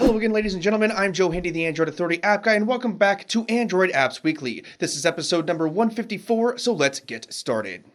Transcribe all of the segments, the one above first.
Hello again, ladies and gentlemen. I'm Joe Handy, the Android Authority app guy, and welcome back to Android Apps Weekly. This is episode number 154, so let's get started.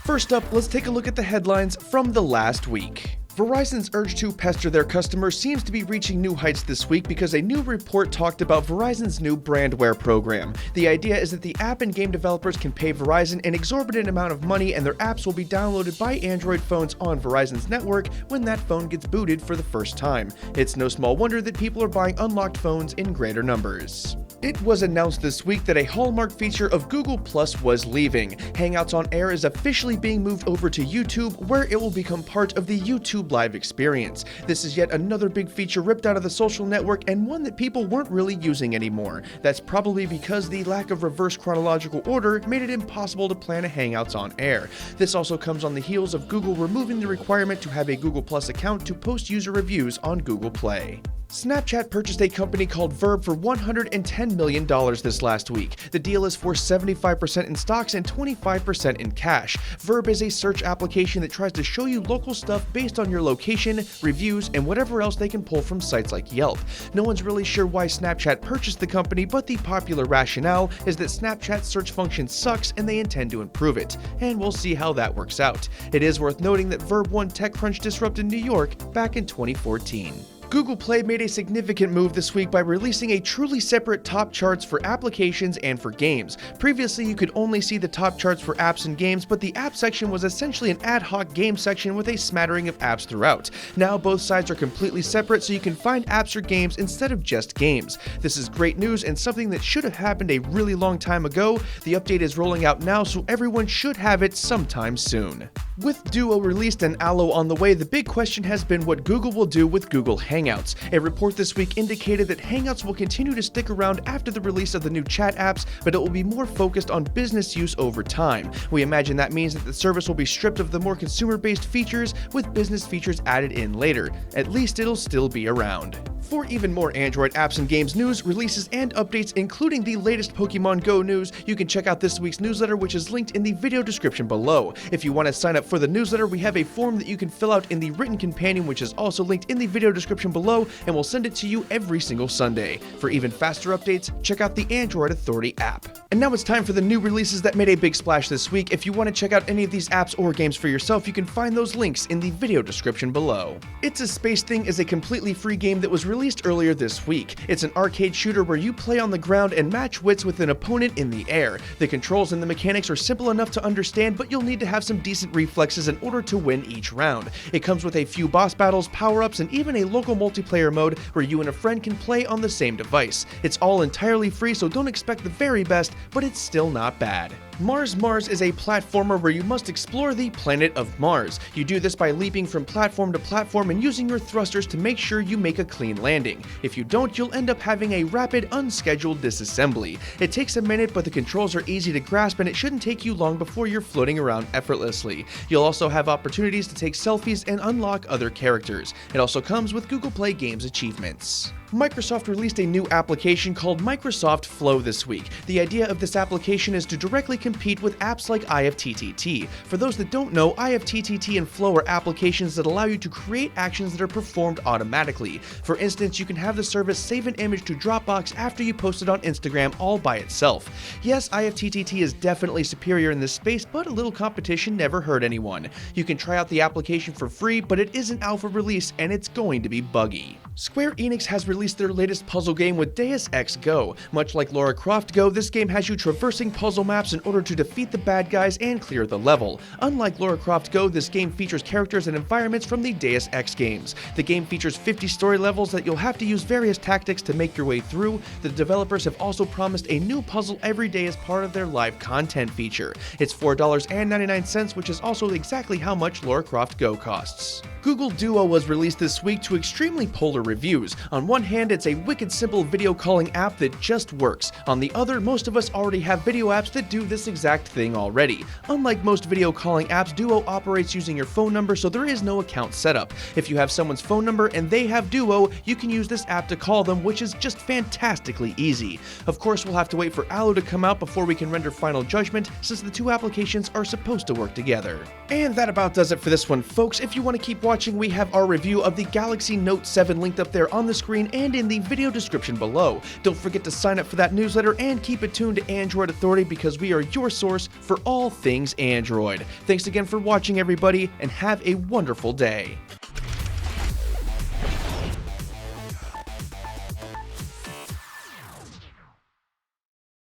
First up, let's take a look at the headlines from the last week. Verizon's urge to pester their customers seems to be reaching new heights this week because a new report talked about Verizon's new brandware program. The idea is that the app and game developers can pay Verizon an exorbitant amount of money and their apps will be downloaded by Android phones on Verizon's network when that phone gets booted for the first time. It's no small wonder that people are buying unlocked phones in greater numbers. It was announced this week that a hallmark feature of Google Plus was leaving. Hangouts on Air is officially being moved over to YouTube, where it will become part of the YouTube Live experience. This is yet another big feature ripped out of the social network and one that people weren't really using anymore. That's probably because the lack of reverse chronological order made it impossible to plan a Hangouts on Air. This also comes on the heels of Google removing the requirement to have a Google Plus account to post user reviews on Google Play. Snapchat purchased a company called Verb for $110 million this last week. The deal is for 75% in stocks and 25% in cash. Verb is a search application that tries to show you local stuff based on your location, reviews, and whatever else they can pull from sites like Yelp. No one's really sure why Snapchat purchased the company, but the popular rationale is that Snapchat's search function sucks and they intend to improve it. And we'll see how that works out. It is worth noting that Verb won TechCrunch Disrupt in New York back in 2014. Google Play made a significant move this week by releasing a truly separate top charts for applications and for games. Previously, you could only see the top charts for apps and games, but the app section was essentially an ad hoc game section with a smattering of apps throughout. Now both sides are completely separate, so you can find apps or games instead of just games. This is great news and something that should have happened a really long time ago. The update is rolling out now, so everyone should have it sometime soon. With Duo released and Allo on the way, the big question has been what Google will do with Google Hangouts. A report this week indicated that Hangouts will continue to stick around after the release of the new chat apps, but it will be more focused on business use over time. We imagine that means that the service will be stripped of the more consumer-based features, with business features added in later. At least it'll still be around. For even more Android apps and games news, releases, and updates, including the latest Pokemon Go news, you can check out this week's newsletter, which is linked in the video description below. If you want to sign up for the newsletter, we have a form that you can fill out in the written companion, which is also linked in the video description below, and we'll send it to you every single Sunday. For even faster updates, check out the Android Authority app. And now it's time for the new releases that made a big splash this week. If you want to check out any of these apps or games for yourself, you can find those links in the video description below. It's a Space Thing is a completely free game that was released earlier this week. It's an arcade shooter where you play on the ground and match wits with an opponent in the air. The controls and the mechanics are simple enough to understand, but you'll need to have some decent reflexes in order to win each round. It comes with a few boss battles, power-ups, and even a local multiplayer mode where you and a friend can play on the same device. It's all entirely free, so don't expect the very best, but it's still not bad. Mars is a platformer where you must explore the planet of Mars. You do this by leaping from platform to platform and using your thrusters to make sure you make a clean landing. If you don't, you'll end up having a rapid, unscheduled disassembly. It takes a minute, but the controls are easy to grasp and it shouldn't take you long before you're floating around effortlessly. You'll also have opportunities to take selfies and unlock other characters. It also comes with Google Play Games achievements. Microsoft released a new application called Microsoft Flow this week. The idea of this application is to directly compete with apps like IFTTT. For those that don't know, IFTTT and Flow are applications that allow you to create actions that are performed automatically. For instance, you can have the service save an image to Dropbox after you post it on Instagram all by itself. Yes, IFTTT is definitely superior in this space, but a little competition never hurt anyone. You can try out the application for free, but it is an alpha release and it's going to be buggy. Square Enix has released their latest puzzle game with Deus Ex Go. Much like Lara Croft Go, this game has you traversing puzzle maps in order to defeat the bad guys and clear the level. Unlike Lara Croft Go, this game features characters and environments from the Deus Ex games. The game features 50 story levels that you'll have to use various tactics to make your way through. The developers have also promised a new puzzle every day as part of their live content feature. It's $4.99, which is also exactly how much Lara Croft Go costs. Google Duo was released this week to extremely polar reviews. On one hand, it's a wicked simple video calling app that just works. On the other, most of us already have video apps that do this exact thing already. Unlike most video calling apps, Duo operates using your phone number, so there is no account setup. If you have someone's phone number and they have Duo, you can use this app to call them, which is just fantastically easy. Of course, we'll have to wait for Allo to come out before we can render final judgment, since the two applications are supposed to work together. And that about does it for this one, folks. If you want to keep watching, we have our review of the Galaxy Note 7 linked up there on the screen and in the video description below. Don't forget to sign up for that newsletter and keep it tuned to Android Authority, because we are your source for all things Android. Thanks again for watching, everybody, and have a wonderful day.